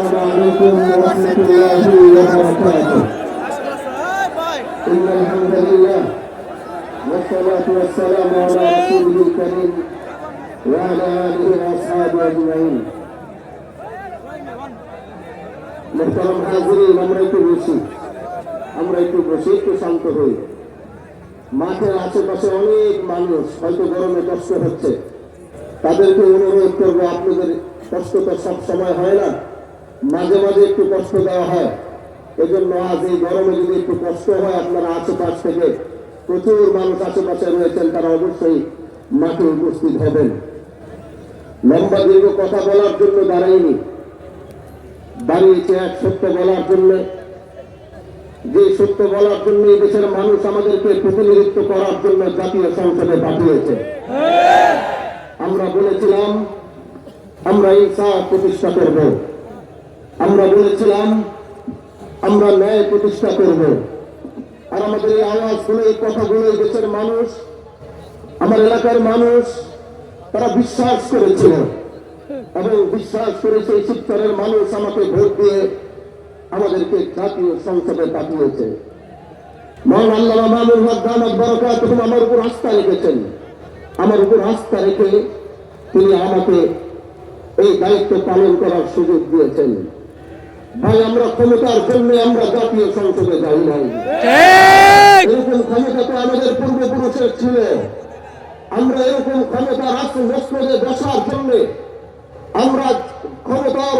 السلام عليكم ورحمة الله وبركاته. إن الحمد لله والصلاة والسلام على رسوله الكريم وعلى آله وأصحابه أجمعين. محترم হাজিরিন, আমরা একটু বসি একটু শান্ত হই। মাঠের আশেপাশে অনেক মানুষ হয়তো গরমে কষ্ট হচ্ছে, তাদেরকে অনুরোধ করবো, আপনাদের কষ্ট তো সব সময় হয় না, মাঝে মাঝে একটু কষ্ট দেওয়া হয়। এজন্য আজ এই গরমে যদি একটু কষ্ট হয়, আপনারা আশেপাশ থেকে প্রচুর মানুষ আশেপাশে রয়েছেন, তারা অবশ্যই মাঠে উপস্থিত হবেন। লম্বা দীর্ঘ কথা বলার জন্য দাঁড়িয়েছে এক সত্য বলার জন্য, যে সত্য বলার জন্য এই দেশের মানুষ আমাদেরকে প্রতিনিধিত্ব করার জন্য জাতীয় সংসদে পাঠিয়েছে। আমরা বলেছিলাম আমরা ইনসাফ প্রতিষ্ঠা করব, আমরা বলেছিলাম আমরা ন্যায় প্রতিষ্ঠা করব। আর আমাদের এই আওয়াজগুলো, এই কথাগুলো এই দেশের মানুষ, আমার এলাকার মানুষ, তারা বিশ্বাস করেছিল এবং বিশ্বাস করেছে এই শিবচরের মানুষ আমাকে ভোট দিয়ে আমাদেরকে জাতীয় সংসদে পাঠিয়েছে। মহান আল্লামা মামুনুল হক দামাত বরকাতুহু আমার উপর আস্থা রেখেছেন। আমার উপর আস্থা রেখে তিনি আমাকে এই দায়িত্ব পালন করার সুযোগ দিয়েছেন। ভাই, আমরা ক্ষমতার জন্য আমরা জাতীয় সংসদে যাই নাই। এরকম ক্ষমতা তো আমাদের পূর্বপুরুষের ছিল। আমরা এরকম ক্ষমতা রাষ্ট্র মসনদে বসার জন্য, আমরা ক্ষমতার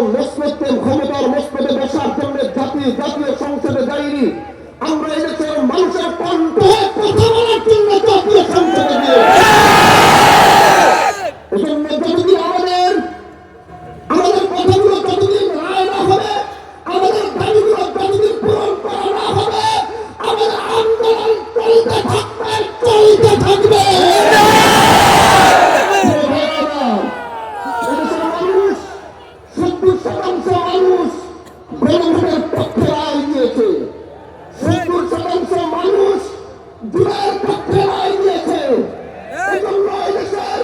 মসনদে বসার জন্য জাতীয় সংসদে যাইনি। আমরা এদেশের মানুষের কণ্ঠ হয়ে কথা বলার জন্য জাতীয় সংসদে গিয়ে আমাদের কথাগুলো যতদিন রায় না হবে, আমাদের দাবিগুলো যতদিন পূরণ করা না হবে, আমাদের আন্দোলন চলতে থাকবে। মানুষ 70% মানুষ গণভোটের পক্ষে রায় দিয়েছে, 70% মানুষ জুলাইয়ের পক্ষে রায় দিয়েছে। এজন্য দেশের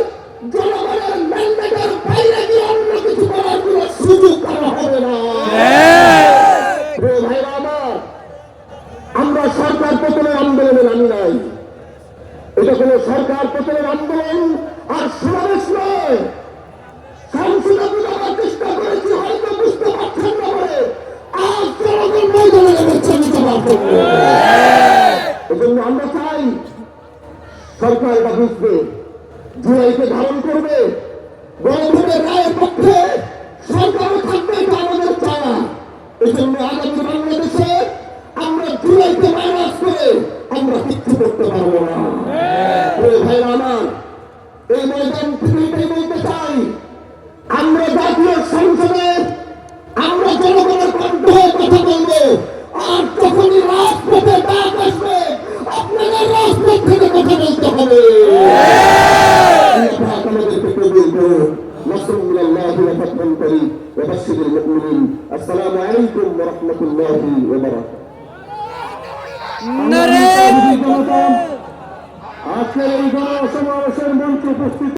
জনগণের ম্যান্ডেটের বাইরে গিয়ে অন্য কিছু করার কোনো সুযোগ করা হবে না। ভাইরা আমার, আমরা সরকার পতনের আন্দোলনে নামি নাই। এটা কোনো সরকার পতনের আন্দোলন আর সমাবেশ নয়। সংসদে বোঝানোর চেষ্টা করেছি, হয়তো বুঝতে পারছেন না বলে আজ জনগণ ময়দানে নেমেছে জবাব করবে। এজন্য আমরা চাই সরকার এটা বুঝবে, জুলাইকে ধারণ করবে, গণভোটের রায়ের পক্ষে সরকারও থাকবে, এটা আমাদের চাওয়া। এজন্য আগামী বাংলাদেশে আমরা জুলাইকে মাইনাস করে আমরা কিচ্ছু করতে পারবো না। ভাইরা আমার, এই ময়দান থেকে এটাই বলতে চাই, আমরা জাতীয় সংসদে আমরা জনগণের কণ্ঠ হয়ে কথা বলবো। আর যখনই রাজপথে ডাক আসবে, আপনাদের রাজপথ থেকে কথা বলতে হবে। আমাদেরকে কবুল করুন। নাসরুল্লাহি ওয়া ফাতহুন করিম ওয়া বাশশিরিল মুমিনিন। আসসালামু আলাইকুম ওয়া রাহমাতুল্লাহি ওয়া বারাকাতুহু। আজকের এই গণসমাবেশের মঞ্চে উপস্থিত